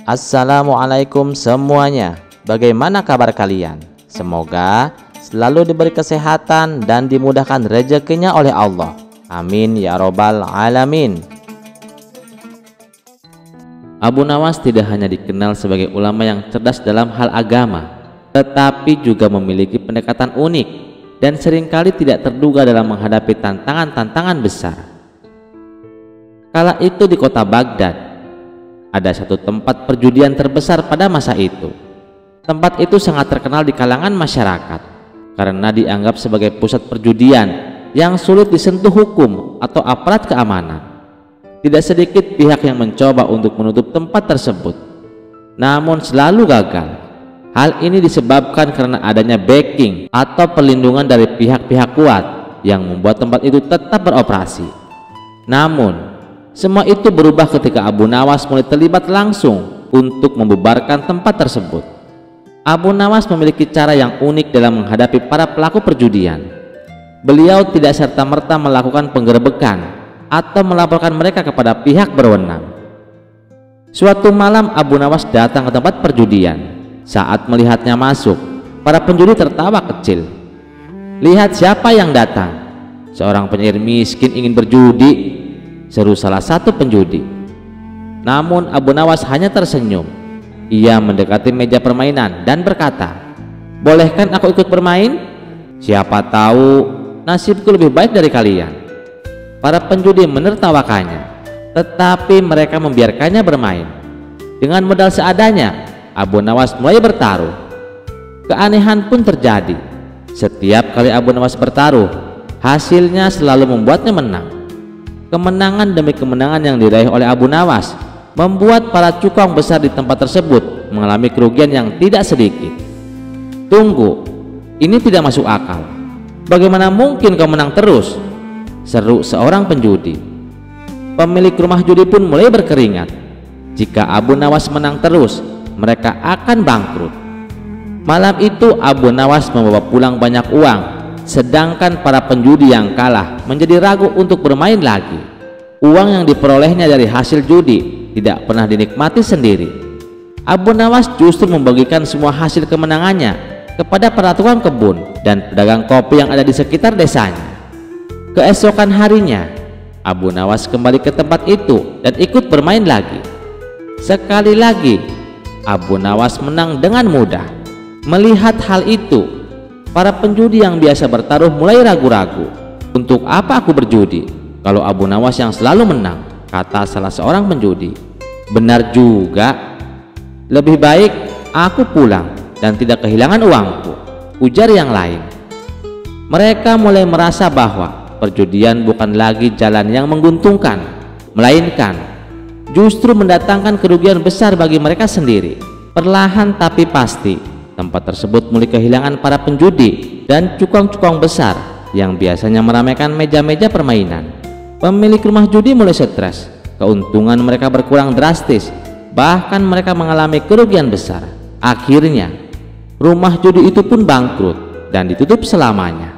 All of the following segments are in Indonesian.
Assalamualaikum semuanya. Bagaimana kabar kalian? Semoga selalu diberi kesehatan dan dimudahkan rezekinya oleh Allah. Amin ya robbal alamin. Abu Nawas tidak hanya dikenal sebagai ulama yang cerdas dalam hal agama, tetapi juga memiliki pendekatan unik dan seringkali tidak terduga dalam menghadapi tantangan-tantangan besar. Kala itu di kota Baghdad, ada satu tempat perjudian terbesar pada masa itu. Tempat itu sangat terkenal di kalangan masyarakat karena dianggap sebagai pusat perjudian yang sulit disentuh hukum atau aparat keamanan. Tidak sedikit pihak yang mencoba untuk menutup tempat tersebut, namun selalu gagal. Hal ini disebabkan karena adanya backing atau perlindungan dari pihak-pihak kuat yang membuat tempat itu tetap beroperasi. Namun semua itu berubah ketika Abu Nawas mulai terlibat langsung untuk membubarkan tempat tersebut. Abu Nawas memiliki cara yang unik dalam menghadapi para pelaku perjudian. Beliau tidak serta-merta melakukan penggerebekan atau melaporkan mereka kepada pihak berwenang. Suatu malam Abu Nawas datang ke tempat perjudian. Saat melihatnya masuk, para penjudi tertawa kecil. "Lihat siapa yang datang. Seorang penyair miskin ingin berjudi," seru salah satu penjudi. Namun Abu Nawas hanya tersenyum. Ia mendekati meja permainan dan berkata, "Bolehkan aku ikut bermain? Siapa tahu nasibku lebih baik dari kalian." Para penjudi menertawakannya, tetapi mereka membiarkannya bermain. Dengan modal seadanya, Abu Nawas mulai bertaruh. Keanehan pun terjadi. Setiap kali Abu Nawas bertaruh, hasilnya selalu membuatnya menang. Kemenangan demi kemenangan yang diraih oleh Abu Nawas membuat para cukong besar di tempat tersebut mengalami kerugian yang tidak sedikit. "Tunggu, ini tidak masuk akal. Bagaimana mungkin kau menang terus?" seru seorang penjudi. Pemilik rumah judi pun mulai berkeringat. Jika Abu Nawas menang terus, mereka akan bangkrut. Malam itu Abu Nawas membawa pulang banyak uang, sedangkan para penjudi yang kalah menjadi ragu untuk bermain lagi. Uang yang diperolehnya dari hasil judi tidak pernah dinikmati sendiri. Abu Nawas justru membagikan semua hasil kemenangannya kepada para tukang kebun dan pedagang kopi yang ada di sekitar desanya. Keesokan harinya, Abu Nawas kembali ke tempat itu dan ikut bermain lagi. Sekali lagi Abu Nawas menang dengan mudah. Melihat hal itu, para penjudi yang biasa bertaruh mulai ragu-ragu. "Untuk apa aku berjudi kalau Abu Nawas yang selalu menang?" kata salah seorang penjudi. "Benar juga, lebih baik aku pulang dan tidak kehilangan uangku," ujar yang lain. Mereka mulai merasa bahwa perjudian bukan lagi jalan yang menguntungkan, melainkan justru mendatangkan kerugian besar bagi mereka sendiri. Perlahan tapi pasti, tempat tersebut mulai kehilangan para penjudi dan cukong-cukong besar yang biasanya meramaikan meja-meja permainan. Pemilik rumah judi mulai stres. Keuntungan mereka berkurang drastis, bahkan mereka mengalami kerugian besar. Akhirnya, rumah judi itu pun bangkrut dan ditutup selamanya.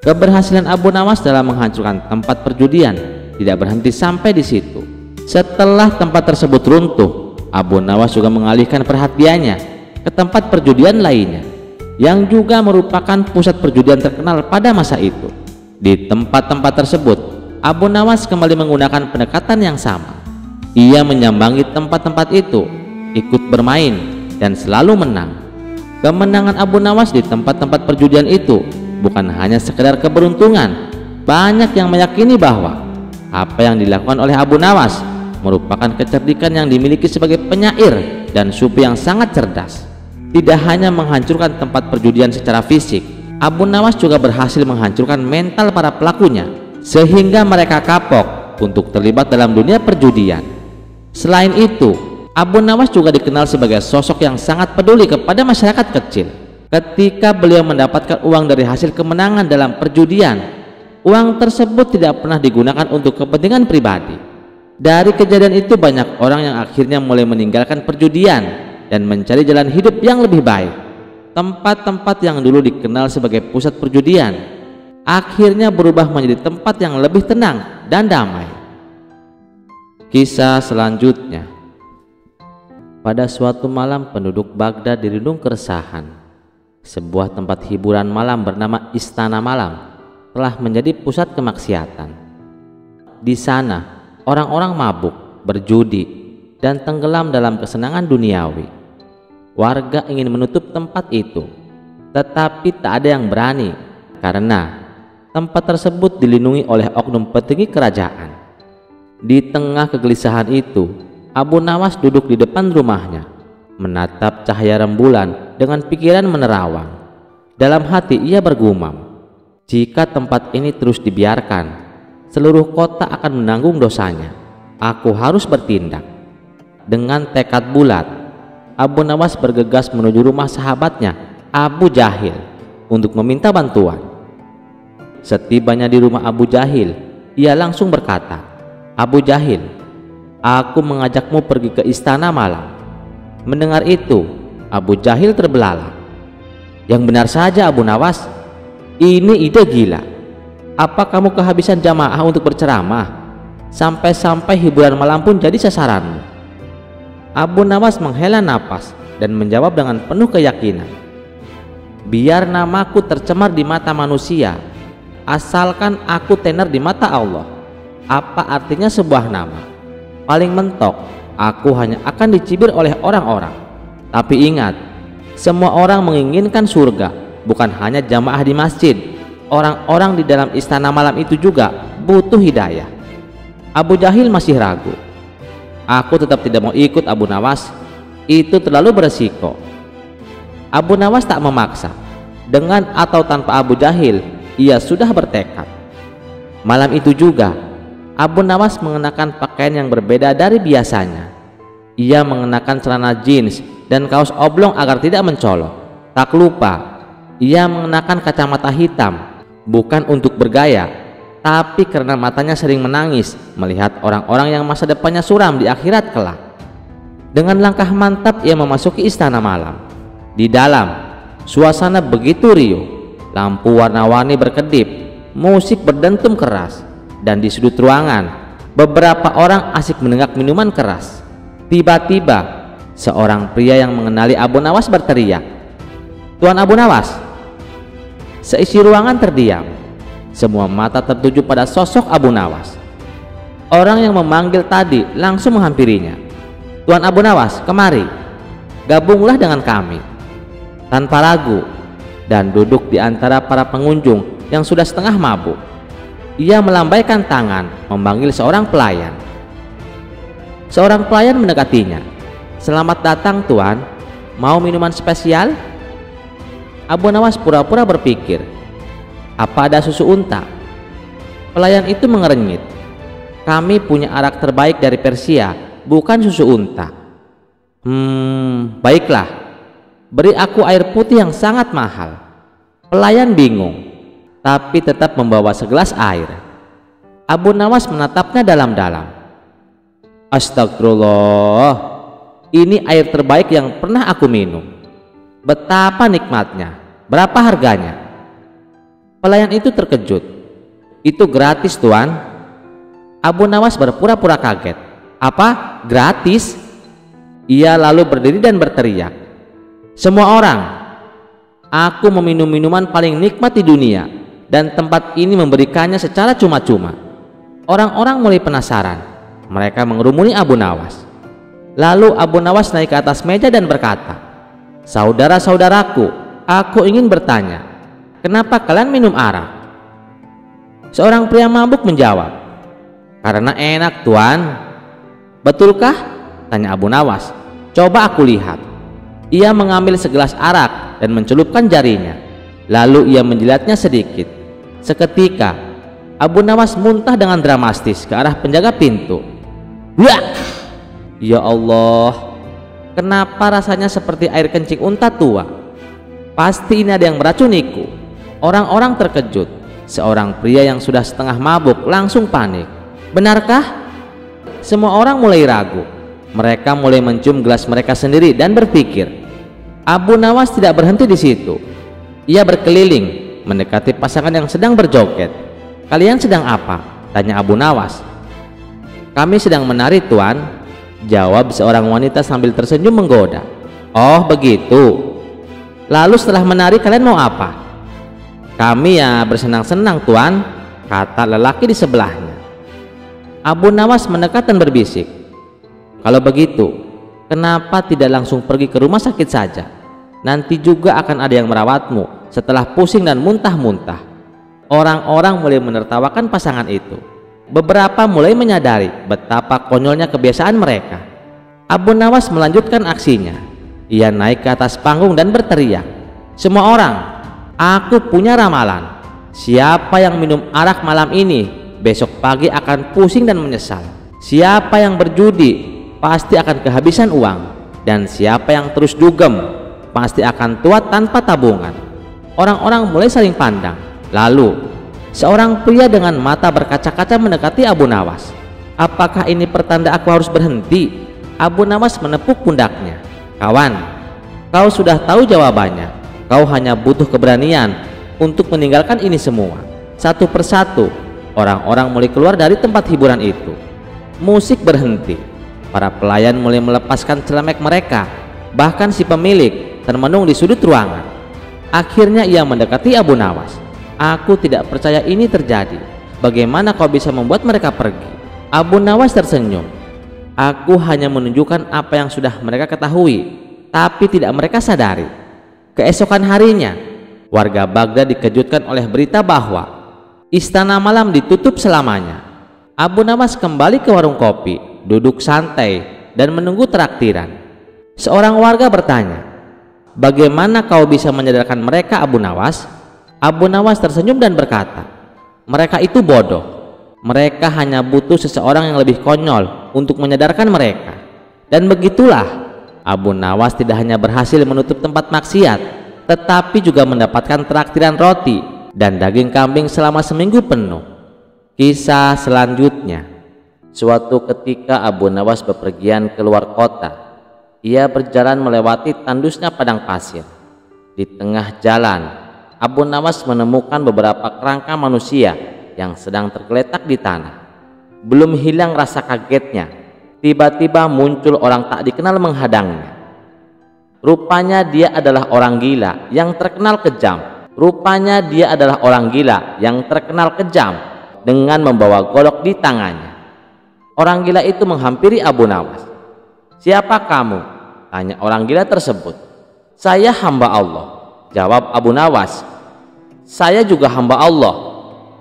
Keberhasilan Abu Nawas dalam menghancurkan tempat perjudian tidak berhenti sampai di situ. Setelah tempat tersebut runtuh, Abu Nawas juga mengalihkan perhatiannya ke tempat perjudian lainnya yang juga merupakan pusat perjudian terkenal pada masa itu. Di tempat-tempat tersebut, Abu Nawas kembali menggunakan pendekatan yang sama. Ia menyambangi tempat-tempat itu, ikut bermain, dan selalu menang. Kemenangan Abu Nawas di tempat-tempat perjudian itu bukan hanya sekedar keberuntungan. Banyak yang meyakini bahwa apa yang dilakukan oleh Abu Nawas merupakan kecerdikan yang dimiliki sebagai penyair dan sufi yang sangat cerdas. Tidak hanya menghancurkan tempat perjudian secara fisik, Abu Nawas juga berhasil menghancurkan mental para pelakunya sehingga mereka kapok untuk terlibat dalam dunia perjudian. Selain itu, Abu Nawas juga dikenal sebagai sosok yang sangat peduli kepada masyarakat kecil. Ketika beliau mendapatkan uang dari hasil kemenangan dalam perjudian, uang tersebut tidak pernah digunakan untuk kepentingan pribadi. Dari kejadian itu banyak orang yang akhirnya mulai meninggalkan perjudian dan mencari jalan hidup yang lebih baik. Tempat-tempat yang dulu dikenal sebagai pusat perjudian akhirnya berubah menjadi tempat yang lebih tenang dan damai. Kisah selanjutnya, Pada suatu malam penduduk Baghdad dirundung keresahan. Sebuah tempat hiburan malam bernama Istana Malam telah menjadi pusat kemaksiatan. Di sana orang-orang mabuk, berjudi, dan tenggelam dalam kesenangan duniawi. Warga ingin menutup tempat itu, tetapi tak ada yang berani karena tempat tersebut dilindungi oleh oknum petinggi kerajaan. Di tengah kegelisahan itu, Abu Nawas duduk di depan rumahnya, menatap cahaya rembulan dengan pikiran menerawang. Dalam hati ia bergumam, jika tempat ini terus dibiarkan, seluruh kota akan menanggung dosanya. Aku harus bertindak. Dengan tekad bulat, Abu Nawas bergegas menuju rumah sahabatnya Abu Jahil untuk meminta bantuan. Setibanya di rumah Abu Jahil, ia langsung berkata, "Abu Jahil, aku mengajakmu pergi ke Istana Malam." Mendengar itu, Abu Jahil terbelalak. "Yang benar saja Abu Nawas, ini ide gila. Apa kamu kehabisan jamaah untuk berceramah? Sampai-sampai hiburan malam pun jadi sasaranmu?" Abu Nawas menghela napas dan menjawab dengan penuh keyakinan, "Biar namaku tercemar di mata manusia, asalkan aku tenar di mata Allah. Apa artinya sebuah nama? Paling mentok, aku hanya akan dicibir oleh orang-orang. Tapi ingat, semua orang menginginkan surga, bukan hanya jamaah di masjid. Orang-orang di dalam istana malam itu juga butuh hidayah." Abu Jahil masih ragu. "Aku tetap tidak mau ikut Abu Nawas, itu terlalu beresiko." Abu Nawas tak memaksa. Dengan atau tanpa Abu Jahil, ia sudah bertekad. Malam itu juga Abu Nawas mengenakan pakaian yang berbeda dari biasanya. Ia mengenakan celana jeans dan kaos oblong agar tidak mencolok. Tak lupa, ia mengenakan kacamata hitam, bukan untuk bergaya, tapi karena matanya sering menangis melihat orang-orang yang masa depannya suram di akhirat kelak. Dengan langkah mantap ia memasuki Istana Malam. Di dalam, suasana begitu riuh, lampu warna-warni berkedip, musik berdentum keras, dan di sudut ruangan beberapa orang asik menenggak minuman keras. Tiba-tiba seorang pria yang mengenali Abu Nawas berteriak, "Tuan Abu Nawas!" Seisi ruangan terdiam. Semua mata tertuju pada sosok Abu Nawas. Orang yang memanggil tadi langsung menghampirinya. "Tuan Abu Nawas, kemari, gabunglah dengan kami." Tanpa ragu, dan duduk di antara para pengunjung yang sudah setengah mabuk, ia melambaikan tangan memanggil seorang pelayan. Seorang pelayan mendekatinya. "Selamat datang Tuan, mau minuman spesial?" Abu Nawas pura-pura berpikir, "Apa ada susu unta?" Pelayan itu mengerenyit, "Kami punya arak terbaik dari Persia, bukan susu unta." Baiklah, beri aku air putih yang sangat mahal." Pelayan bingung, tapi tetap membawa segelas air. Abu Nawas menatapnya dalam-dalam. "Astagfirullah, ini air terbaik yang pernah aku minum. Betapa nikmatnya. Berapa harganya?" Pelayan itu terkejut. "Itu gratis Tuan." Abu Nawas berpura-pura kaget. "Apa? Gratis?" Ia lalu berdiri dan berteriak, "Semua orang, aku meminum minuman paling nikmat di dunia, dan tempat ini memberikannya secara cuma-cuma." Orang-orang mulai penasaran. Mereka mengerumuni Abu Nawas. Lalu Abu Nawas naik ke atas meja dan berkata, "Saudara-saudaraku, aku ingin bertanya, kenapa kalian minum arak?" Seorang pria mabuk menjawab, "Karena enak Tuan." "Betulkah?" tanya Abu Nawas. "Coba aku lihat." Ia mengambil segelas arak dan mencelupkan jarinya. Lalu ia menjilatnya sedikit. Seketika Abu Nawas muntah dengan dramatis ke arah penjaga pintu. "Wah! Ya Allah, kenapa rasanya seperti air kencing unta tua? Pasti ini ada yang meracuniku." Orang-orang terkejut. Seorang pria yang sudah setengah mabuk langsung panik. "Benarkah?" Semua orang mulai ragu. Mereka mulai mencium gelas mereka sendiri dan berpikir. Abu Nawas tidak berhenti di situ. Ia berkeliling mendekati pasangan yang sedang berjoget. "Kalian sedang apa?" tanya Abu Nawas. "Kami sedang menari Tuan." Jawab seorang wanita sambil tersenyum menggoda. Oh begitu. Lalu setelah menari kalian mau apa? Kami ya bersenang-senang tuan, kata lelaki di sebelahnya. Abu Nawas mendekat dan berbisik, kalau begitu kenapa tidak langsung pergi ke rumah sakit saja? Nanti juga akan ada yang merawatmu setelah pusing dan muntah-muntah. Orang-orang mulai menertawakan pasangan itu. Beberapa mulai menyadari betapa konyolnya kebiasaan mereka. Abu Nawas melanjutkan aksinya. Ia naik ke atas panggung dan berteriak, semua orang, aku punya ramalan. Siapa yang minum arak malam ini besok pagi akan pusing dan menyesal. Siapa yang berjudi pasti akan kehabisan uang. Dan siapa yang terus dugem pasti akan tua tanpa tabungan. Orang-orang mulai saling pandang. Lalu seorang pria dengan mata berkaca-kaca mendekati Abu Nawas. Apakah ini pertanda aku harus berhenti? Abu Nawas menepuk pundaknya. Kawan, kau sudah tahu jawabannya. Kau hanya butuh keberanian untuk meninggalkan ini semua. Satu persatu orang-orang mulai keluar dari tempat hiburan itu. Musik berhenti. Para pelayan mulai melepaskan celemek mereka. Bahkan si pemilik termenung di sudut ruangan. Akhirnya ia mendekati Abu Nawas. Aku tidak percaya ini terjadi. Bagaimana kau bisa membuat mereka pergi? Abu Nawas tersenyum. Aku hanya menunjukkan apa yang sudah mereka ketahui, tapi tidak mereka sadari. Keesokan harinya, warga Baghdad dikejutkan oleh berita bahwa istana malam ditutup selamanya. Abu Nawas kembali ke warung kopi, duduk santai dan menunggu traktiran. Seorang warga bertanya, bagaimana kau bisa menyadarkan mereka, Abu Nawas? Abu Nawas tersenyum dan berkata, mereka itu bodoh. Mereka hanya butuh seseorang yang lebih konyol untuk menyadarkan mereka. Dan begitulah Abu Nawas tidak hanya berhasil menutup tempat maksiat, tetapi juga mendapatkan traktiran roti dan daging kambing selama seminggu penuh. Kisah selanjutnya. Suatu ketika Abu Nawas bepergian keluar kota. Ia berjalan melewati tandusnya padang pasir. Di tengah jalan, Abu Nawas menemukan beberapa kerangka manusia yang sedang tergeletak di tanah. Belum hilang rasa kagetnya, tiba-tiba muncul orang tak dikenal menghadangnya. Rupanya dia adalah orang gila yang terkenal kejam. Dengan membawa golok di tangannya. Orang gila itu menghampiri Abu Nawas. Siapa kamu? Tanya orang gila tersebut. Saya hamba Allah, jawab Abu Nawas. Saya juga hamba Allah.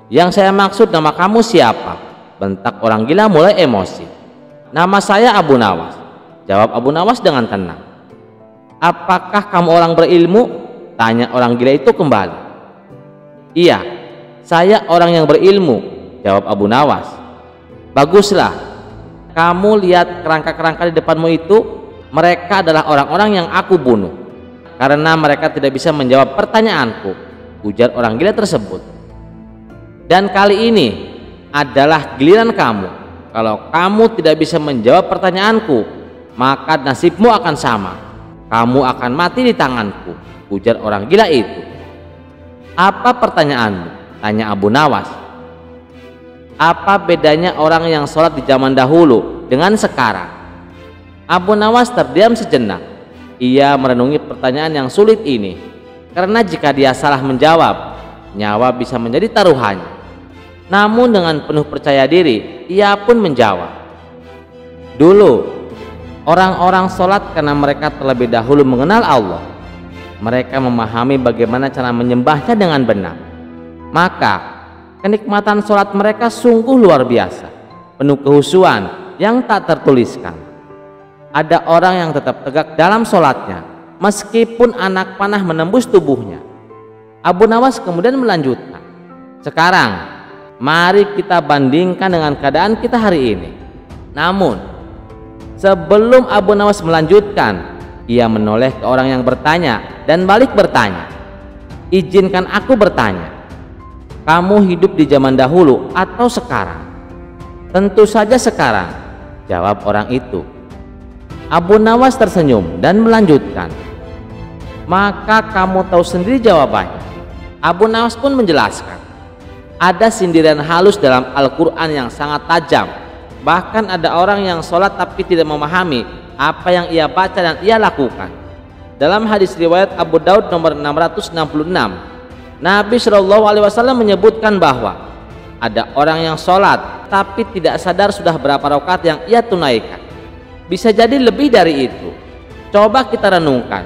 Yang saya maksud nama kamu siapa? Bentak orang gila mulai emosi. Nama saya Abu Nawas, jawab Abu Nawas dengan tenang. Apakah kamu orang berilmu? Tanya orang gila itu kembali. Iya, saya orang yang berilmu, jawab Abu Nawas. Baguslah, kamu lihat kerangka-kerangka di depanmu itu, mereka adalah orang-orang yang aku bunuh karena mereka tidak bisa menjawab pertanyaanku, ujar orang gila tersebut. Dan kali ini adalah giliran kamu. Kalau kamu tidak bisa menjawab pertanyaanku, maka nasibmu akan sama. Kamu akan mati di tanganku, ujar orang gila itu. Apa pertanyaanmu? Tanya Abu Nawas. Apa bedanya orang yang sholat di zaman dahulu dengan sekarang? Abu Nawas terdiam sejenak. Ia merenungi pertanyaan yang sulit ini, karena jika dia salah menjawab, nyawa bisa menjadi taruhannya. Namun dengan penuh percaya diri, ia pun menjawab. Dulu, orang-orang sholat karena mereka terlebih dahulu mengenal Allah. Mereka memahami bagaimana cara menyembahnya dengan benar. Maka, kenikmatan sholat mereka sungguh luar biasa, penuh kehusuan yang tak tertuliskan. Ada orang yang tetap tegak dalam sholatnya, meskipun anak panah menembus tubuhnya. Abu Nawas kemudian melanjutkan. Sekarang, mari kita bandingkan dengan keadaan kita hari ini. Namun, sebelum Abu Nawas melanjutkan, ia menoleh ke orang yang bertanya dan balik bertanya. Izinkan aku bertanya, kamu hidup di zaman dahulu atau sekarang? Tentu saja sekarang, jawab orang itu. Abu Nawas tersenyum dan melanjutkan. Maka kamu tahu sendiri jawabannya. Abu Nawas pun menjelaskan. Ada sindiran halus dalam Al-Quran yang sangat tajam Bahkan ada orang yang sholat tapi tidak memahami apa yang ia baca dan ia lakukan. Dalam hadis riwayat Abu Daud nomor 666, Nabi Shallallahu Alaihi Wasallam menyebutkan bahwa ada orang yang sholat tapi tidak sadar sudah berapa rakaat yang ia tunaikan. Bisa jadi lebih dari itu. Coba kita renungkan,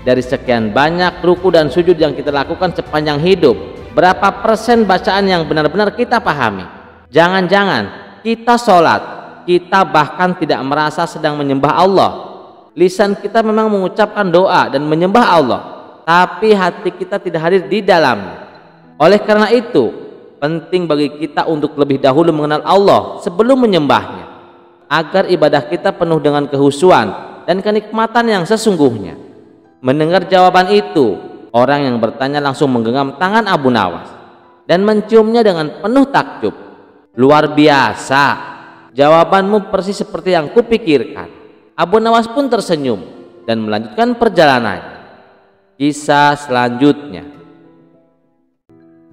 dari sekian banyak ruku dan sujud yang kita lakukan sepanjang hidup, berapa persen bacaan yang benar-benar kita pahami? Jangan-jangan kita sholat, kita bahkan tidak merasa sedang menyembah Allah. Lisan kita memang mengucapkan doa dan menyembah Allah, tapi hati kita tidak hadir di dalamnya. Oleh karena itu, penting bagi kita untuk lebih dahulu mengenal Allah sebelum menyembahnya, agar ibadah kita penuh dengan kehusuan dan kenikmatan yang sesungguhnya. Mendengar jawaban itu, orang yang bertanya langsung menggenggam tangan Abu Nawas dan menciumnya dengan penuh takjub. Luar biasa, jawabanmu persis seperti yang kupikirkan. Abu Nawas pun tersenyum dan melanjutkan perjalanannya. Kisah selanjutnya.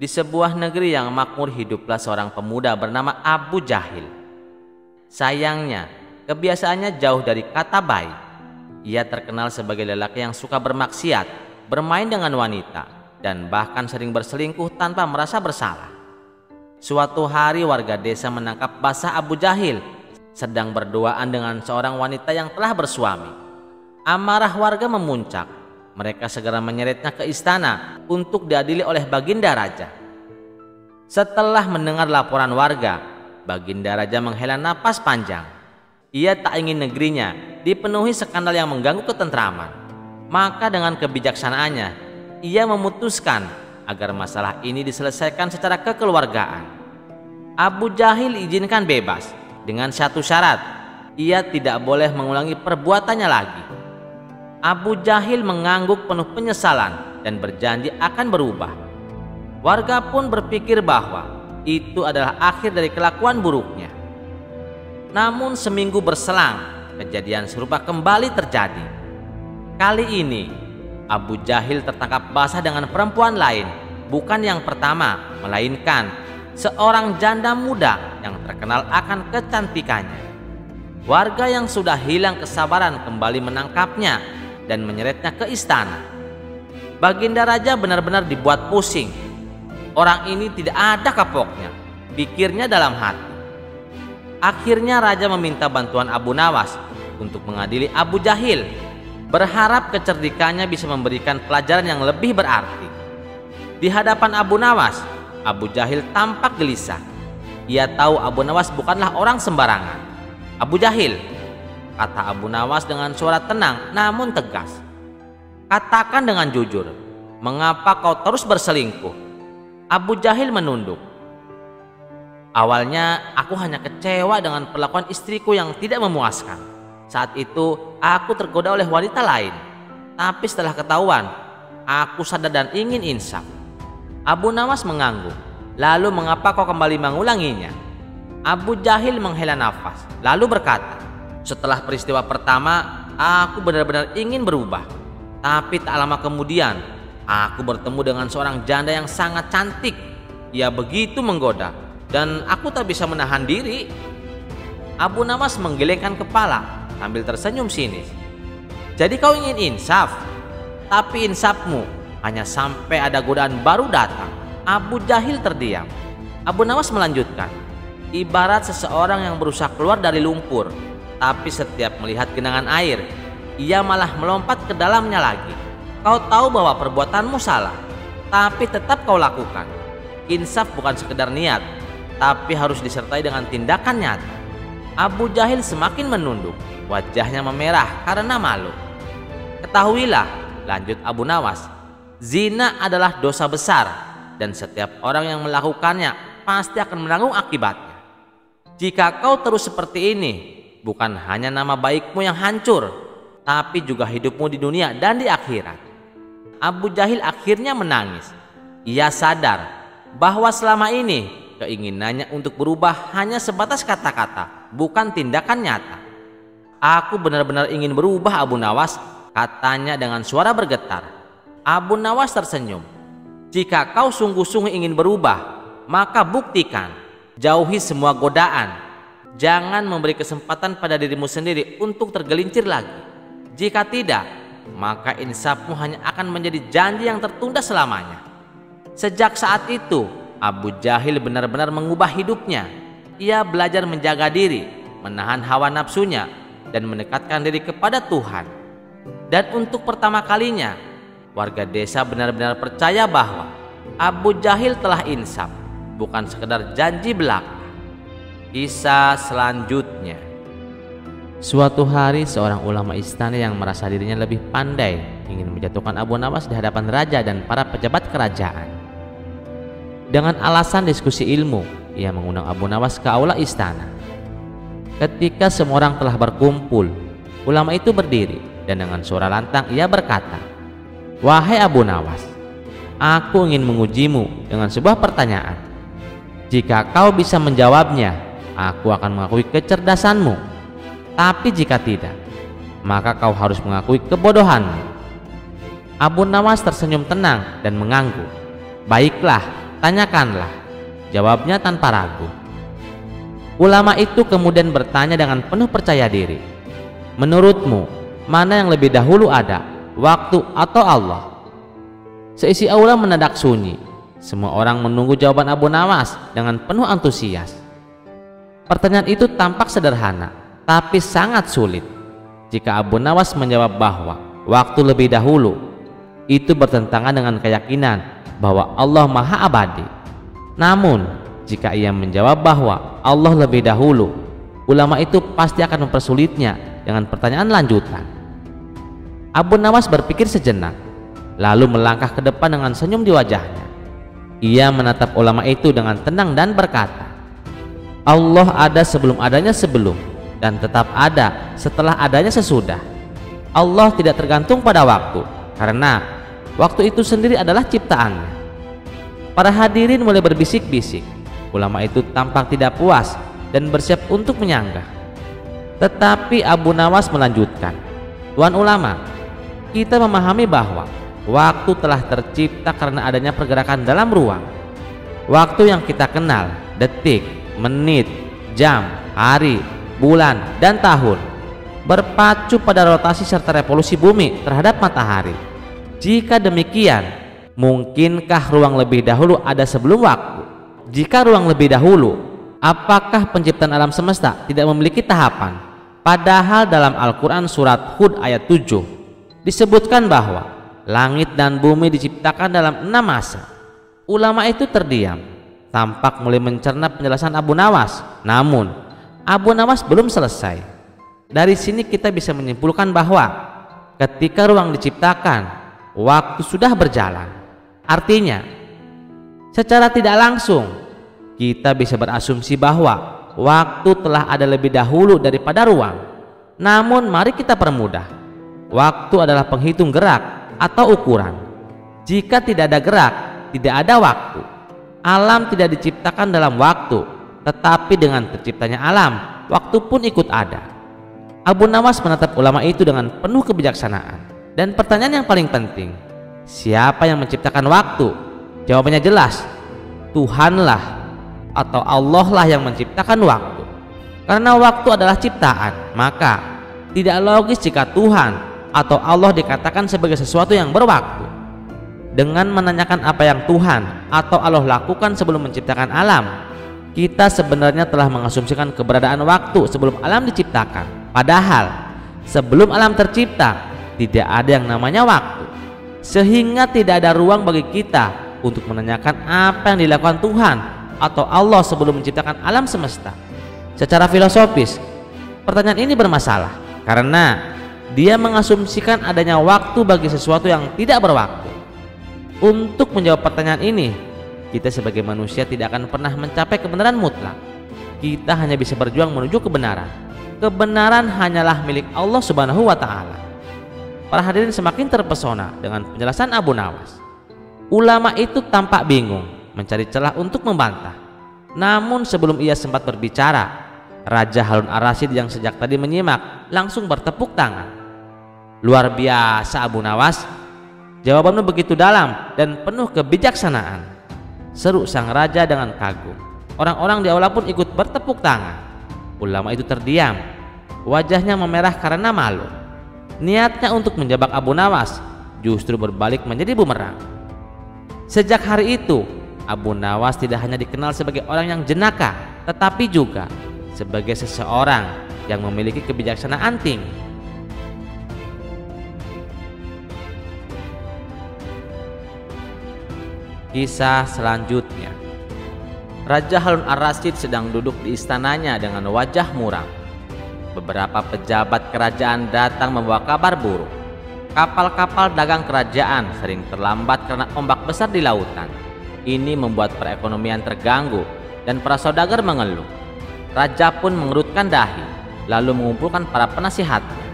Di sebuah negeri yang makmur hiduplah seorang pemuda bernama Abu Jahil. Sayangnya, kebiasaannya jauh dari kata baik. Ia terkenal sebagai lelaki yang suka bermaksiat, bermain dengan wanita, dan bahkan sering berselingkuh tanpa merasa bersalah. Suatu hari warga desa menangkap basah Abu Jahil sedang berduaan dengan seorang wanita yang telah bersuami. Amarah warga memuncak. Mereka segera menyeretnya ke istana untuk diadili oleh Baginda Raja. Setelah mendengar laporan warga, Baginda Raja menghela napas panjang. Ia tak ingin negerinya dipenuhi skandal yang mengganggu ketentraman. Maka dengan kebijaksanaannya, ia memutuskan agar masalah ini diselesaikan secara kekeluargaan. Abu Jahil izinkan bebas dengan satu syarat, ia tidak boleh mengulangi perbuatannya lagi. Abu Jahil mengangguk penuh penyesalan dan berjanji akan berubah. Warga pun berpikir bahwa itu adalah akhir dari kelakuan buruknya. Namun seminggu berselang, kejadian serupa kembali terjadi. Kali ini Abu Jahil tertangkap basah dengan perempuan lain, bukan yang pertama, melainkan seorang janda muda yang terkenal akan kecantikannya. Warga yang sudah hilang kesabaran kembali menangkapnya dan menyeretnya ke istana. Baginda Raja benar-benar dibuat pusing. Orang ini tidak ada kapoknya, pikirnya dalam hati. Akhirnya Raja meminta bantuan Abu Nawas untuk mengadili Abu Jahil, berharap kecerdikannya bisa memberikan pelajaran yang lebih berarti. Di hadapan Abu Nawas, Abu Jahil tampak gelisah. Ia tahu Abu Nawas bukanlah orang sembarangan. "Abu Jahil," kata Abu Nawas dengan suara tenang namun tegas, "katakan dengan jujur, mengapa kau terus berselingkuh?" Abu Jahil menunduk. "Awalnya aku hanya kecewa dengan perlakuan istriku yang tidak memuaskan. Saat itu aku tergoda oleh wanita lain. Tapi setelah ketahuan, aku sadar dan ingin insaf." Abu Nawas mengangguk. "Lalu mengapa kau kembali mengulanginya?" Abu Jahil menghela nafas lalu berkata, "Setelah peristiwa pertama, aku benar-benar ingin berubah. Tapi tak lama kemudian, aku bertemu dengan seorang janda yang sangat cantik. Ia begitu menggoda dan aku tak bisa menahan diri." Abu Nawas menggelengkan kepala sambil tersenyum sinis. "Jadi kau ingin insaf? Tapi insafmu hanya sampai ada godaan baru datang." Abu Jahil terdiam. Abu Nawas melanjutkan, "Ibarat seseorang yang berusaha keluar dari lumpur, tapi setiap melihat genangan air, ia malah melompat ke dalamnya lagi. Kau tahu bahwa perbuatanmu salah, tapi tetap kau lakukan. Insaf bukan sekedar niat, tapi harus disertai dengan tindakan nyata." Abu Jahil semakin menunduk, wajahnya memerah karena malu. "Ketahuilah," lanjut Abu Nawas, "zina adalah dosa besar dan setiap orang yang melakukannya pasti akan menanggung akibatnya. Jika kau terus seperti ini, bukan hanya nama baikmu yang hancur, tapi juga hidupmu di dunia dan di akhirat." Abu Jahil akhirnya menangis. Ia sadar bahwa selama ini keinginannya untuk berubah hanya sebatas kata-kata, bukan tindakan nyata. "Aku benar-benar ingin berubah, Abu Nawas," katanya dengan suara bergetar. Abu Nawas tersenyum. "Jika kau sungguh-sungguh ingin berubah, maka buktikan. Jauhi semua godaan. Jangan memberi kesempatan pada dirimu sendiri untuk tergelincir lagi. Jika tidak, maka insafmu hanya akan menjadi janji yang tertunda selamanya. Sejak saat itu, Abu Jahil benar-benar mengubah hidupnya. Ia belajar menjaga diri, menahan hawa nafsunya, dan mendekatkan diri kepada Tuhan. Dan untuk pertama kalinya, warga desa benar-benar percaya bahwa Abu Jahil telah insaf, bukan sekedar janji belaka. Kisah selanjutnya. Suatu hari seorang ulama istana yang merasa dirinya lebih pandai ingin menjatuhkan Abu Nawas di hadapan raja dan para pejabat kerajaan. Dengan alasan diskusi ilmu, ia mengundang Abu Nawas ke aula istana. Ketika semua orang telah berkumpul, ulama itu berdiri dan dengan suara lantang ia berkata, "Wahai Abu Nawas, aku ingin mengujimu dengan sebuah pertanyaan. Jika kau bisa menjawabnya, aku akan mengakui kecerdasanmu. Tapi jika tidak, maka kau harus mengakui kebodohanmu." Abu Nawas tersenyum tenang dan mengangguk. "Baiklah, tanyakanlah," jawabnya tanpa ragu. Ulama itu kemudian bertanya dengan penuh percaya diri, "Menurutmu, mana yang lebih dahulu ada, waktu atau Allah?" Seisi aula mendadak sunyi. Semua orang menunggu jawaban Abu Nawas dengan penuh antusias. Pertanyaan itu tampak sederhana, tapi sangat sulit. Jika Abu Nawas menjawab bahwa waktu lebih dahulu, itu bertentangan dengan keyakinan bahwa Allah Maha Abadi. Namun, jika ia menjawab bahwa Allah lebih dahulu, ulama itu pasti akan mempersulitnya dengan pertanyaan lanjutan. Abu Nawas berpikir sejenak, lalu melangkah ke depan dengan senyum di wajahnya. Ia menatap ulama itu dengan tenang dan berkata, "Allah ada sebelum adanya sebelum, dan tetap ada setelah adanya sesudah. Allah tidak tergantung pada waktu, karena waktu itu sendiri adalah ciptaannya." Para hadirin mulai berbisik-bisik. Ulama itu tampak tidak puas dan bersiap untuk menyanggah. Tetapi Abu Nawas melanjutkan, "Tuan ulama, kita memahami bahwa waktu telah tercipta karena adanya pergerakan dalam ruang. Waktu yang kita kenal, detik, menit, jam, hari, bulan, dan tahun, berpacu pada rotasi serta revolusi bumi terhadap matahari. Jika demikian, mungkinkah ruang lebih dahulu ada sebelum waktu? Jika ruang lebih dahulu, apakah penciptaan alam semesta tidak memiliki tahapan? Padahal dalam Al-Quran surat Hud ayat 7 disebutkan bahwa langit dan bumi diciptakan dalam 6 masa." Ulama itu terdiam, tampak mulai mencerna penjelasan Abu Nawas. Namun Abu Nawas belum selesai. Dari sini kita bisa menyimpulkan bahwa ketika ruang diciptakan, waktu sudah berjalan. Artinya, secara tidak langsung kita bisa berasumsi bahwa waktu telah ada lebih dahulu daripada ruang. Namun mari kita permudah. Waktu adalah penghitung gerak atau ukuran. Jika tidak ada gerak, tidak ada waktu. Alam tidak diciptakan dalam waktu, tetapi dengan terciptanya alam, waktu pun ikut ada. Abu Nawas menatap ulama itu dengan penuh kebijaksanaan. Dan pertanyaan yang paling penting, siapa yang menciptakan waktu? Jawabannya jelas, Tuhanlah atau Allah lah yang menciptakan waktu. Karena waktu adalah ciptaan, maka tidak logis jika Tuhan atau Allah dikatakan sebagai sesuatu yang berwaktu. Dengan menanyakan apa yang Tuhan atau Allah lakukan sebelum menciptakan alam, kita sebenarnya telah mengasumsikan keberadaan waktu sebelum alam diciptakan. Padahal sebelum alam tercipta, tidak ada yang namanya waktu, sehingga tidak ada ruang bagi kita untuk menanyakan apa yang dilakukan Tuhan atau Allah sebelum menciptakan alam semesta. Secara filosofis, pertanyaan ini bermasalah karena dia mengasumsikan adanya waktu bagi sesuatu yang tidak berwaktu. Untuk menjawab pertanyaan ini, kita sebagai manusia tidak akan pernah mencapai kebenaran mutlak. Kita hanya bisa berjuang menuju kebenaran. Kebenaran hanyalah milik Allah Subhanahu wa Ta'ala. Para hadirin semakin terpesona dengan penjelasan Abu Nawas. Ulama itu tampak bingung, mencari celah untuk membantah. Namun sebelum ia sempat berbicara, Raja Harun Ar-Rasyid yang sejak tadi menyimak langsung bertepuk tangan. "Luar biasa Abu Nawas, jawabanmu begitu dalam dan penuh kebijaksanaan," seru sang raja dengan kagum. Orang-orang di aula pun ikut bertepuk tangan. Ulama itu terdiam, wajahnya memerah karena malu. Niatnya untuk menjebak Abu Nawas justru berbalik menjadi bumerang. Sejak hari itu, Abu Nawas tidak hanya dikenal sebagai orang yang jenaka, tetapi juga sebagai seseorang yang memiliki kebijaksanaan tinggi. Kisah selanjutnya, Raja Harun ar-Rasyid sedang duduk di istananya dengan wajah muram. Beberapa pejabat kerajaan datang membawa kabar buruk. Kapal-kapal dagang kerajaan sering terlambat karena ombak besar di lautan. Ini membuat perekonomian terganggu dan para saudagar mengeluh. Raja pun mengerutkan dahi, lalu mengumpulkan para penasihatnya.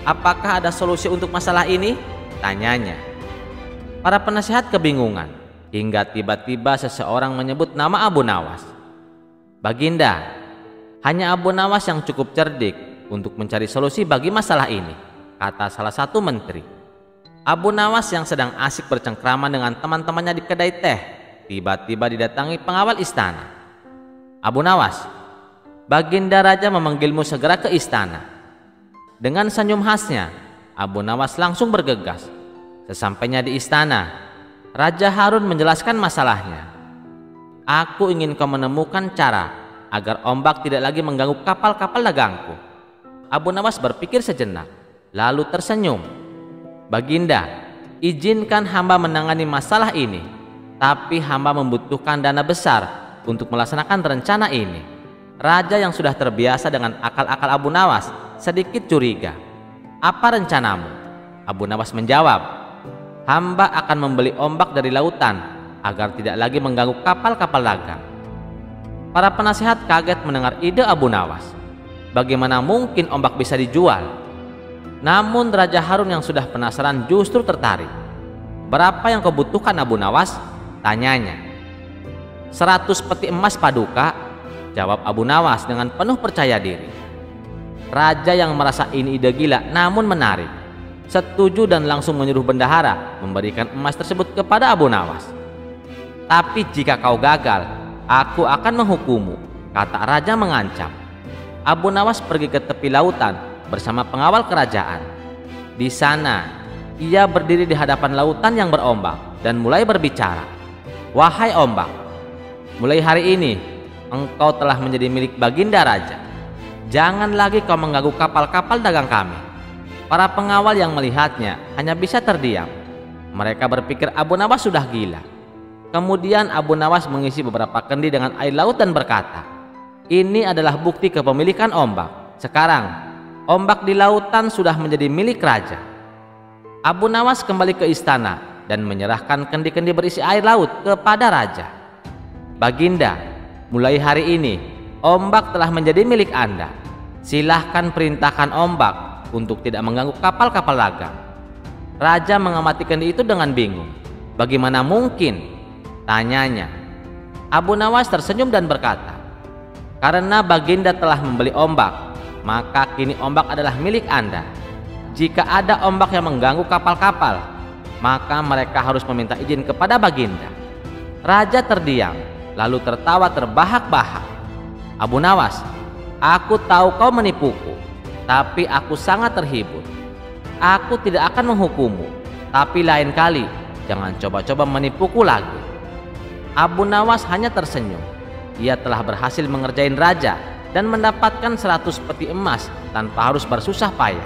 Apakah ada solusi untuk masalah ini? Tanyanya. Para penasihat kebingungan, hingga tiba-tiba seseorang menyebut nama Abu Nawas. Baginda, hanya Abu Nawas yang cukup cerdik untuk mencari solusi bagi masalah ini, kata salah satu menteri. Abu Nawas yang sedang asik bercengkrama dengan teman-temannya di kedai teh, tiba-tiba didatangi pengawal istana. Abu Nawas, Baginda Raja memanggilmu segera ke istana. Dengan senyum khasnya, Abu Nawas langsung bergegas. Sesampainya di istana, Raja Harun menjelaskan masalahnya. Aku ingin kau menemukan cara agar ombak tidak lagi mengganggu kapal-kapal dagangku. Abu Nawas berpikir sejenak, lalu tersenyum. Baginda, izinkan hamba menangani masalah ini, tapi hamba membutuhkan dana besar untuk melaksanakan rencana ini. Raja yang sudah terbiasa dengan akal-akal Abu Nawas sedikit curiga. Apa rencanamu? Abu Nawas menjawab, hamba akan membeli ombak dari lautan agar tidak lagi mengganggu kapal-kapal dagang. Para penasihat kaget mendengar ide Abu Nawas. Bagaimana mungkin ombak bisa dijual? Namun Raja Harun yang sudah penasaran justru tertarik. Berapa yang kau butuhkan Abu Nawas? Tanyanya. 100 peti emas paduka, jawab Abu Nawas dengan penuh percaya diri. Raja yang merasa ini ide gila namun menarik, setuju dan langsung menyuruh bendahara memberikan emas tersebut kepada Abu Nawas. Tapi jika kau gagal, aku akan menghukummu, kata Raja mengancam. Abu Nawas pergi ke tepi lautan bersama pengawal kerajaan. Di sana, ia berdiri di hadapan lautan yang berombak dan mulai berbicara. Wahai ombak, mulai hari ini engkau telah menjadi milik Baginda Raja. Jangan lagi kau mengganggu kapal-kapal dagang kami. Para pengawal yang melihatnya hanya bisa terdiam. Mereka berpikir Abu Nawas sudah gila. Kemudian Abu Nawas mengisi beberapa kendi dengan air laut dan berkata, ini adalah bukti kepemilikan ombak. Sekarang, ombak di lautan sudah menjadi milik raja. Abu Nawas kembali ke istana dan menyerahkan kendi-kendi berisi air laut kepada raja. Baginda, mulai hari ini, ombak telah menjadi milik Anda. Silahkan perintahkan ombak untuk tidak mengganggu kapal-kapal dagang. Raja mengamati kendi itu dengan bingung. Bagaimana mungkin? Tanyanya. Abu Nawas tersenyum dan berkata, karena Baginda telah membeli ombak, maka kini ombak adalah milik Anda. Jika ada ombak yang mengganggu kapal-kapal, maka mereka harus meminta izin kepada Baginda. Raja terdiam, lalu tertawa terbahak-bahak. Abu Nawas, aku tahu kau menipuku, tapi aku sangat terhibur. Aku tidak akan menghukummu, tapi lain kali jangan coba-coba menipuku lagi. Abu Nawas hanya tersenyum. Ia telah berhasil mengerjain raja dan mendapatkan 100 peti emas tanpa harus bersusah payah.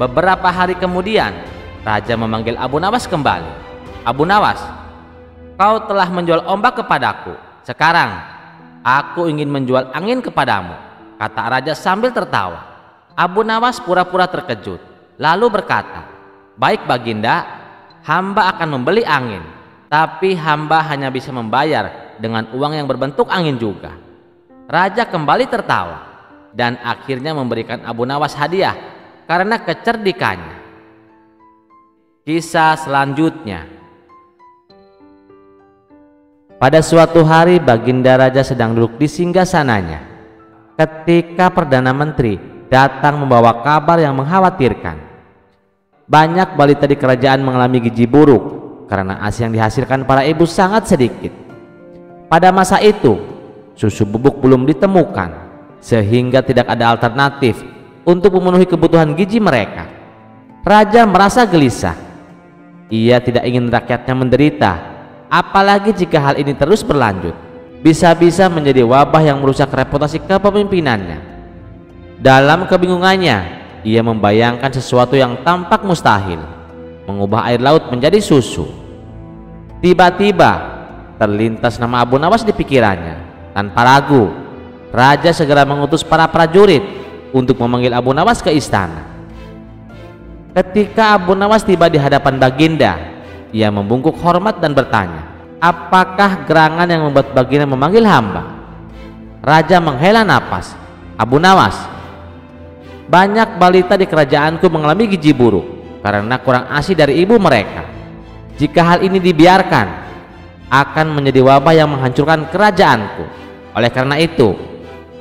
Beberapa hari kemudian, raja memanggil Abu Nawas kembali. Abu Nawas, kau telah menjual ombak kepadaku. Sekarang, aku ingin menjual angin kepadamu, kata raja sambil tertawa. Abu Nawas pura-pura terkejut, lalu berkata, baik Baginda, hamba akan membeli angin, tapi hamba hanya bisa membayar dengan uang yang berbentuk angin juga. Raja kembali tertawa dan akhirnya memberikan Abu Nawas hadiah karena kecerdikannya. Kisah selanjutnya. Pada suatu hari Baginda Raja sedang duduk di singgasananya ketika Perdana Menteri datang membawa kabar yang mengkhawatirkan. Banyak balita di kerajaan mengalami gizi buruk karena ASI yang dihasilkan para ibu sangat sedikit. Pada masa itu, susu bubuk belum ditemukan. sehingga tidak ada alternatif untuk memenuhi kebutuhan gizi mereka. Raja merasa gelisah. Ia tidak ingin rakyatnya menderita, apalagi jika hal ini terus berlanjut, bisa-bisa menjadi wabah yang merusak reputasi kepemimpinannya. Dalam kebingungannya, ia membayangkan sesuatu yang tampak mustahil, mengubah air laut menjadi susu. Tiba-tiba terlintas nama Abu Nawas di pikirannya. Tanpa ragu, raja segera mengutus para prajurit untuk memanggil Abu Nawas ke istana. Ketika Abu Nawas tiba di hadapan Baginda, ia membungkuk hormat dan bertanya, "Apakah gerangan yang membuat Baginda memanggil hamba?" Raja menghela napas. "Abu Nawas, banyak balita di kerajaanku mengalami gizi buruk karena kurang ASI dari ibu mereka. Jika hal ini dibiarkan, akan menjadi wabah yang menghancurkan kerajaanku. Oleh karena itu,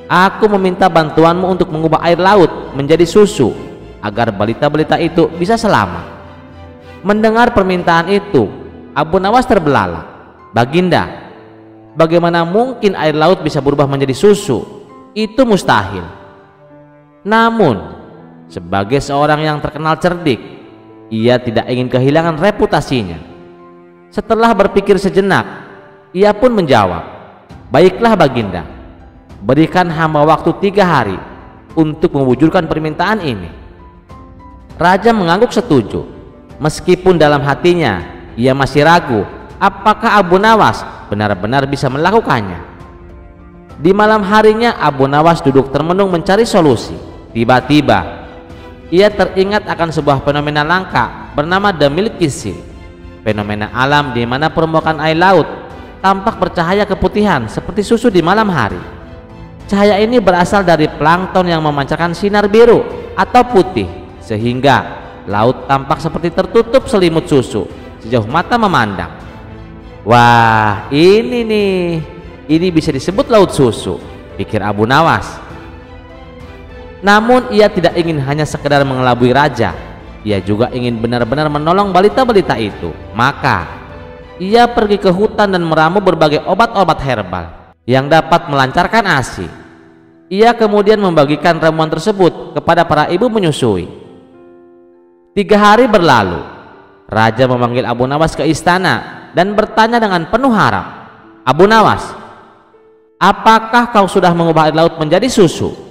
aku meminta bantuanmu untuk mengubah air laut menjadi susu agar balita-balita itu bisa selamat." Mendengar permintaan itu, Abu Nawas terbelalak. "Baginda, bagaimana mungkin air laut bisa berubah menjadi susu? Itu mustahil." Namun, sebagai seorang yang terkenal cerdik, ia tidak ingin kehilangan reputasinya. Setelah berpikir sejenak, ia pun menjawab, "Baiklah Baginda, berikan hamba waktu 3 hari untuk mewujudkan permintaan ini." Raja mengangguk setuju, meskipun dalam hatinya ia masih ragu apakah Abu Nawas benar-benar bisa melakukannya. Di malam harinya Abu Nawas duduk termenung mencari solusi. Tiba-tiba ia teringat akan sebuah fenomena langka bernama The Milk Kissing, fenomena alam di mana permukaan air laut tampak bercahaya keputihan seperti susu di malam hari. Cahaya ini berasal dari plankton yang memancarkan sinar biru atau putih, sehingga laut tampak seperti tertutup selimut susu sejauh mata memandang. "Wah, ini nih, ini bisa disebut laut susu," pikir Abu Nawas. Namun ia tidak ingin hanya sekedar mengelabui raja, ia juga ingin benar-benar menolong balita-balita itu. Maka ia pergi ke hutan dan meramu berbagai obat-obat herbal yang dapat melancarkan ASI. Ia kemudian membagikan ramuan tersebut kepada para ibu menyusui. 3 hari berlalu, raja memanggil Abu Nawas ke istana dan bertanya dengan penuh harap, "Abu Nawas, apakah kau sudah mengubah air laut menjadi susu?"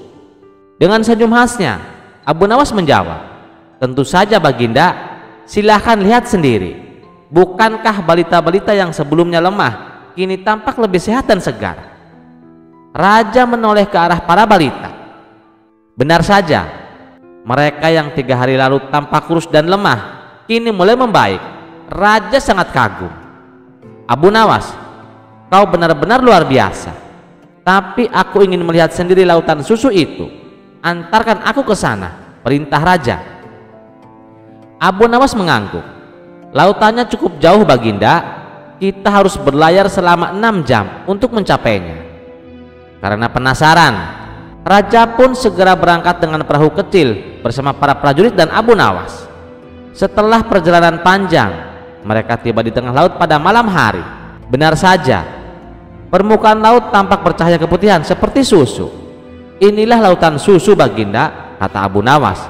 Dengan senyum khasnya, Abu Nawas menjawab, "Tentu saja Baginda, silahkan lihat sendiri. Bukankah balita-balita yang sebelumnya lemah kini tampak lebih sehat dan segar?" Raja menoleh ke arah para balita. Benar saja, mereka yang 3 hari lalu tampak kurus dan lemah kini mulai membaik. Raja sangat kagum. "Abu Nawas, kau benar-benar luar biasa. Tapi aku ingin melihat sendiri lautan susu itu. Antarkan aku ke sana," perintah raja. Abu Nawas mengangguk. "Lautannya cukup jauh Baginda, kita harus berlayar selama 6 jam untuk mencapainya." Karena penasaran, raja pun segera berangkat dengan perahu kecil bersama para prajurit dan Abu Nawas. Setelah perjalanan panjang, mereka tiba di tengah laut pada malam hari. Benar saja, permukaan laut tampak bercahaya keputihan seperti susu. "Inilah lautan susu Baginda," kata Abu Nawas.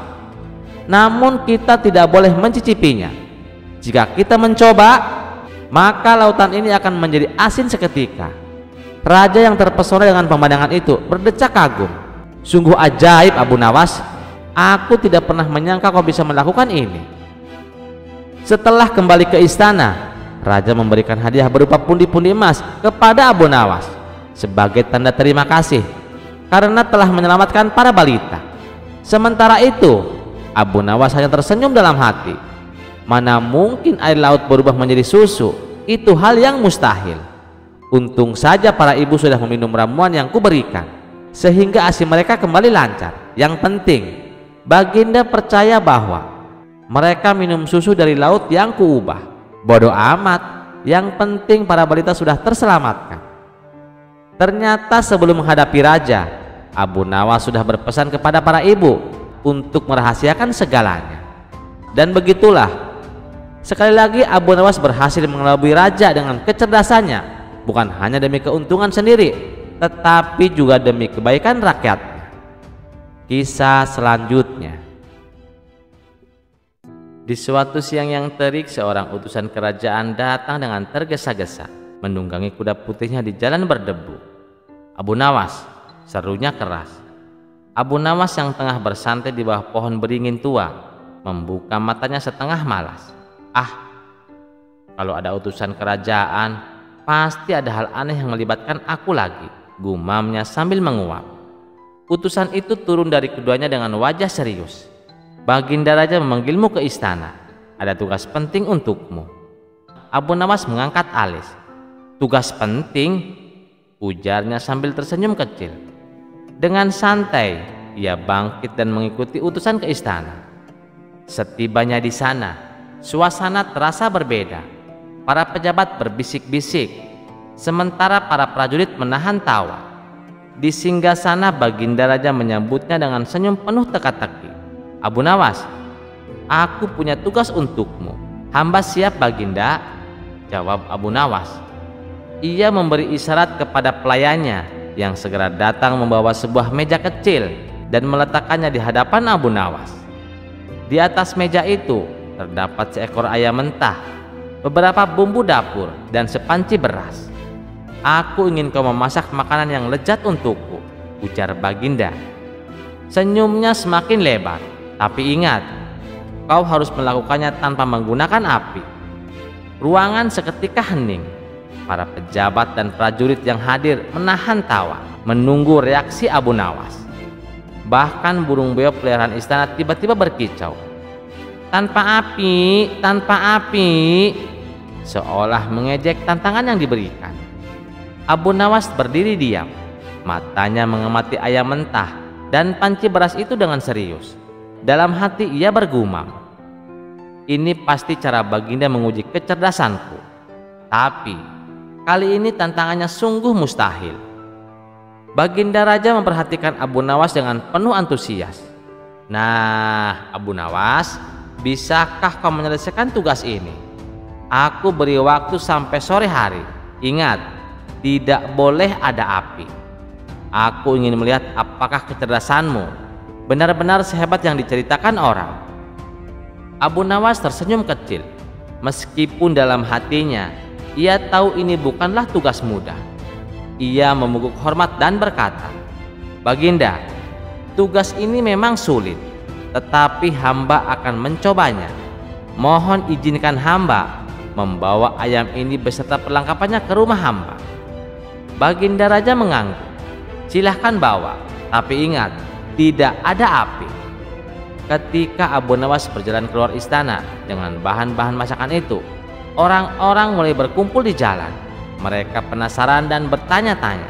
"Namun kita tidak boleh mencicipinya. Jika kita mencoba, maka lautan ini akan menjadi asin seketika." Raja yang terpesona dengan pemandangan itu berdecak kagum. "Sungguh ajaib Abu Nawas, aku tidak pernah menyangka kau bisa melakukan ini." Setelah kembali ke istana, raja memberikan hadiah berupa pundi-pundi emas kepada Abu Nawas sebagai tanda terima kasih karena telah menyelamatkan para balita. Sementara itu, Abu Nawas hanya tersenyum dalam hati. Mana mungkin air laut berubah menjadi susu? Itu hal yang mustahil. Untung saja para ibu sudah meminum ramuan yang kuberikan, sehingga ASI mereka kembali lancar. Yang penting, Baginda percaya bahwa mereka minum susu dari laut yang kuubah. Bodoh amat, yang penting para balita sudah terselamatkan. Ternyata sebelum menghadapi raja, Abu Nawas sudah berpesan kepada para ibu untuk merahasiakan segalanya. Dan begitulah, sekali lagi Abu Nawas berhasil mengelabui raja dengan kecerdasannya, bukan hanya demi keuntungan sendiri, tetapi juga demi kebaikan rakyatnya. Kisah selanjutnya. Di suatu siang yang terik, seorang utusan kerajaan datang dengan tergesa-gesa menunggangi kuda putihnya di jalan berdebu. "Abu Nawas!" serunya keras. Abu Nawas yang tengah bersantai di bawah pohon beringin tua membuka matanya setengah malas. "Ah, kalau ada utusan kerajaan, pasti ada hal aneh yang melibatkan aku lagi," gumamnya sambil menguap. Utusan itu turun dari keduanya dengan wajah serius. "Baginda Raja memanggilmu ke istana. Ada tugas penting untukmu." Abu Nawas mengangkat alis. "Tugas penting?" ujarnya sambil tersenyum kecil. Dengan santai ia bangkit dan mengikuti utusan ke istana. Setibanya di sana, suasana terasa berbeda. Para pejabat berbisik-bisik, sementara para prajurit menahan tawa. Di singgasana Baginda Raja menyambutnya dengan senyum penuh teka-teki. "Abu Nawas, aku punya tugas untukmu." "Hamba siap, Baginda," jawab Abu Nawas. Ia memberi isyarat kepada pelayannya yang segera datang membawa sebuah meja kecil dan meletakkannya di hadapan Abu Nawas. Di atas meja itu terdapat seekor ayam mentah, beberapa bumbu dapur, dan sepanci beras. "Aku ingin kau memasak makanan yang lezat untukku," ujar Baginda. Senyumnya semakin lebar. "Tapi ingat, kau harus melakukannya tanpa menggunakan api." Ruangan seketika hening. Para pejabat dan prajurit yang hadir menahan tawa, menunggu reaksi Abu Nawas. Bahkan burung beo peliharaan istana tiba-tiba berkicau. "Tanpa api, tanpa api," seolah mengejek tantangan yang diberikan. Abu Nawas berdiri diam, matanya mengamati ayam mentah dan panci beras itu dengan serius. Dalam hati ia bergumam, "Ini pasti cara Baginda menguji kecerdasanku. Tapi kali ini tantangannya sungguh mustahil." Baginda Raja memperhatikan Abu Nawas dengan penuh antusias. "Nah, Abu Nawas, bisakah kau menyelesaikan tugas ini? Aku beri waktu sampai sore hari. Ingat, tidak boleh ada api. Aku ingin melihat apakah kecerdasanmu benar-benar sehebat yang diceritakan orang." Abu Nawas tersenyum kecil. Meskipun dalam hatinya ia tahu ini bukanlah tugas mudah. Ia memeguk hormat dan berkata, "Baginda, tugas ini memang sulit, tetapi hamba akan mencobanya. Mohon izinkan hamba membawa ayam ini beserta perlengkapannya ke rumah hamba." Baginda Raja mengangguk. "Silahkan bawa, tapi ingat, tidak ada api." Ketika Abu Nawas berjalan keluar istana dengan bahan-bahan masakan itu, orang-orang mulai berkumpul di jalan. Mereka penasaran dan bertanya-tanya,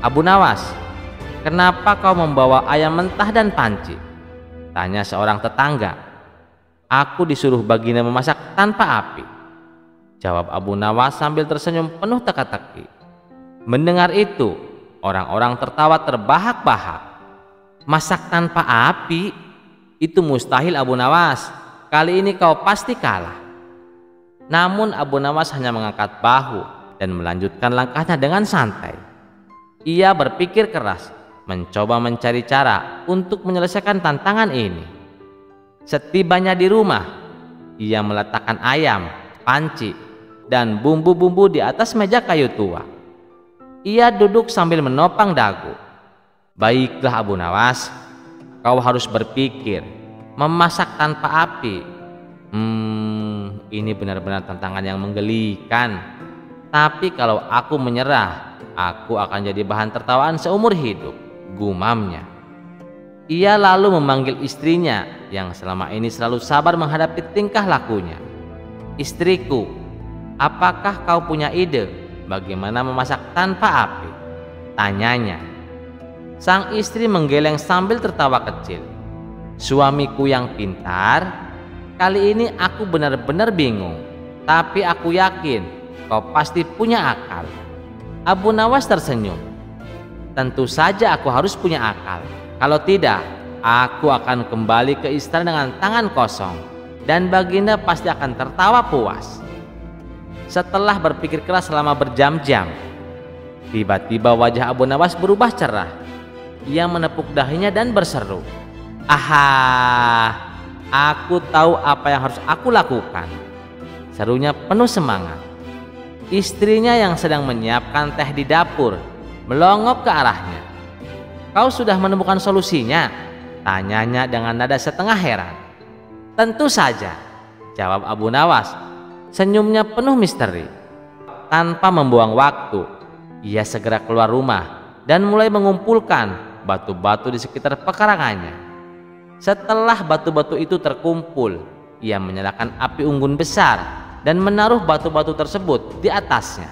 "Abu Nawas, kenapa kau membawa ayam mentah dan panci?" tanya seorang tetangga. "Aku disuruh Baginda memasak tanpa api," jawab Abu Nawas sambil tersenyum penuh teka-teki. Mendengar itu, orang-orang tertawa terbahak-bahak. "Masak tanpa api? Itu mustahil, Abu Nawas. Kali ini kau pasti kalah." Namun Abu Nawas hanya mengangkat bahu dan melanjutkan langkahnya dengan santai. Ia berpikir keras, mencoba mencari cara untuk menyelesaikan tantangan ini. Setibanya di rumah, ia meletakkan ayam, panci, dan bumbu-bumbu di atas meja kayu tua. Ia duduk sambil menopang dagu. "Baiklah Abu Nawas, kau harus berpikir. Memasak tanpa api, ini benar-benar tantangan yang menggelikan. Tapi kalau aku menyerah, aku akan jadi bahan tertawaan seumur hidup," gumamnya. Ia lalu memanggil istrinya yang selama ini selalu sabar menghadapi tingkah lakunya. "Istriku, apakah kau punya ide bagaimana memasak tanpa api?" tanyanya. Sang istri menggeleng sambil tertawa kecil. "Suamiku yang pintar, kali ini aku benar-benar bingung. Tapi aku yakin kau pasti punya akal." Abu Nawas tersenyum. "Tentu saja aku harus punya akal. Kalau tidak, aku akan kembali ke istana dengan tangan kosong, dan Baginda pasti akan tertawa puas." Setelah berpikir keras selama berjam-jam, Tiba-tiba wajah Abu Nawas berubah cerah. Ia menepuk dahinya dan berseru, "Aha, aku tahu apa yang harus aku lakukan," serunya penuh semangat. Istrinya yang sedang menyiapkan teh di dapur melongok ke arahnya. "Kau sudah menemukan solusinya?" tanyanya dengan nada setengah heran. "Tentu saja," jawab Abu Nawas. Senyumnya penuh misteri. Tanpa membuang waktu, ia segera keluar rumah dan mulai mengumpulkan batu-batu di sekitar pekarangannya. Setelah batu-batu itu terkumpul, ia menyalakan api unggun besar dan menaruh batu-batu tersebut di atasnya.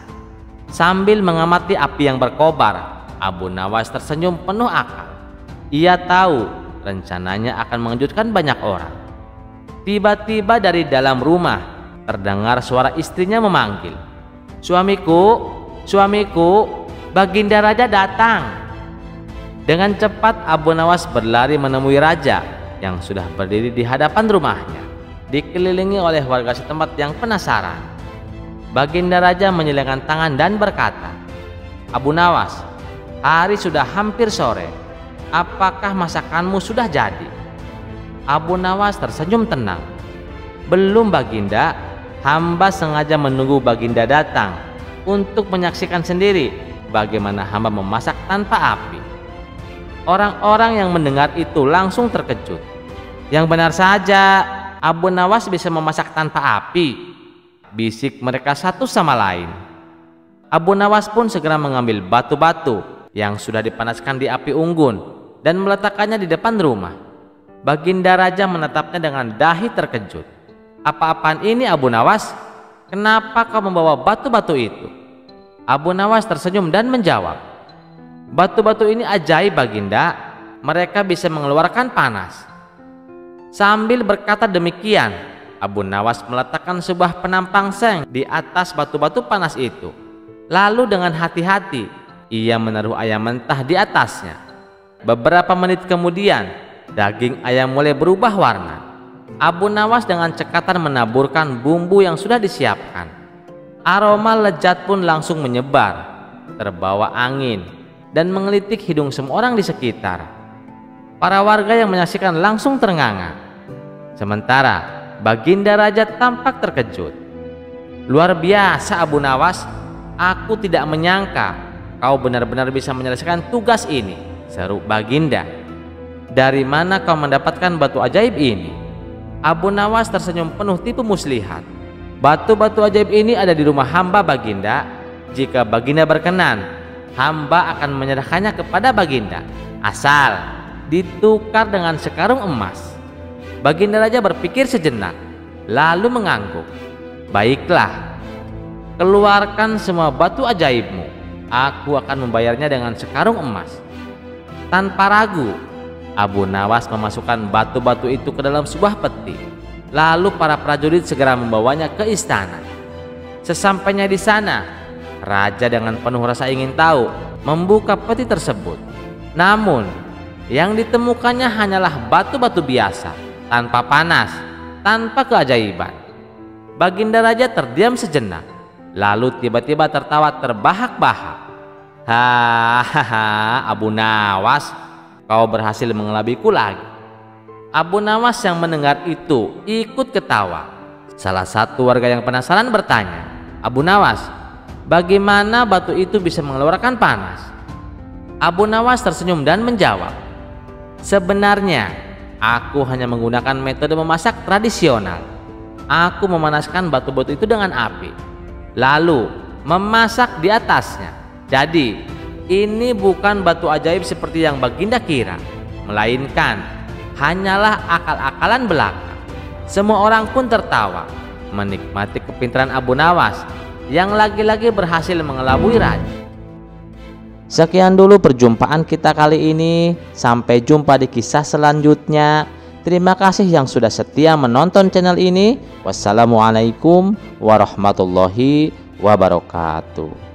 Sambil mengamati api yang berkobar, Abu Nawas tersenyum penuh akal. Ia tahu rencananya akan mengejutkan banyak orang. Tiba-tiba dari dalam rumah terdengar suara istrinya memanggil, "Suamiku, suamiku, Baginda Raja datang." Dengan cepat Abu Nawas berlari menemui raja yang sudah berdiri di hadapan rumahnya, dikelilingi oleh warga setempat yang penasaran. Baginda Raja menyilangkan tangan dan berkata, "Abu Nawas, hari sudah hampir sore. Apakah masakanmu sudah jadi?" Abu Nawas tersenyum tenang. "Belum Baginda, hamba sengaja menunggu Baginda datang untuk menyaksikan sendiri bagaimana hamba memasak tanpa api." Orang-orang yang mendengar itu langsung terkejut. "Yang benar saja, Abu Nawas bisa memasak tanpa api," bisik mereka satu sama lain. Abu Nawas pun segera mengambil batu-batu yang sudah dipanaskan di api unggun dan meletakkannya di depan rumah. Baginda Raja menatapnya dengan dahi terkejut. "Apa-apaan ini Abu Nawas? Kenapa kau membawa batu-batu itu?" Abu Nawas tersenyum dan menjawab, "Batu-batu ini ajaib Baginda, mereka bisa mengeluarkan panas." Sambil berkata demikian, Abu Nawas meletakkan sebuah penampang seng di atas batu-batu panas itu. Lalu dengan hati-hati ia menaruh ayam mentah di atasnya. Beberapa menit kemudian daging ayam mulai berubah warna. Abu Nawas dengan cekatan menaburkan bumbu yang sudah disiapkan. Aroma lezat pun langsung menyebar, terbawa angin dan mengelitik hidung semua orang di sekitar. Para warga yang menyaksikan langsung ternganga. Sementara Baginda Raja tampak terkejut. "Luar biasa Abu Nawas, aku tidak menyangka kau benar-benar bisa menyelesaikan tugas ini," seru Baginda. "Dari mana kau mendapatkan batu ajaib ini?" Abu Nawas tersenyum penuh tipu muslihat. "Batu-batu ajaib ini ada di rumah hamba Baginda. Jika Baginda berkenan, hamba akan menyerahkannya kepada Baginda, asal ditukar dengan sekarung emas." Baginda Raja berpikir sejenak, lalu mengangguk. "Baiklah, keluarkan semua batu ajaibmu. Aku akan membayarnya dengan sekarung emas." Tanpa ragu, Abu Nawas memasukkan batu-batu itu ke dalam sebuah peti. Lalu para prajurit segera membawanya ke istana. Sesampainya di sana, raja dengan penuh rasa ingin tahu membuka peti tersebut. Namun yang ditemukannya hanyalah batu-batu biasa, tanpa panas, tanpa keajaiban. Baginda Raja terdiam sejenak, lalu tiba-tiba tertawa terbahak-bahak. "Hahaha, Abu Nawas, kau berhasil mengelabiku lagi." Abu Nawas yang mendengar itu ikut ketawa. Salah satu warga yang penasaran bertanya, "Abu Nawas, bagaimana batu itu bisa mengeluarkan panas?" Abu Nawas tersenyum dan menjawab, "Sebenarnya aku hanya menggunakan metode memasak tradisional. Aku memanaskan batu-batu itu dengan api, lalu memasak di atasnya. Jadi ini bukan batu ajaib seperti yang Baginda kira, melainkan hanyalah akal-akalan belaka." Semua orang pun tertawa menikmati kepintaran Abu Nawas yang lagi-lagi berhasil mengelabui raja. Sekian dulu perjumpaan kita kali ini. Sampai jumpa di kisah selanjutnya. Terima kasih yang sudah setia menonton channel ini. Wassalamualaikum warahmatullahi wabarakatuh.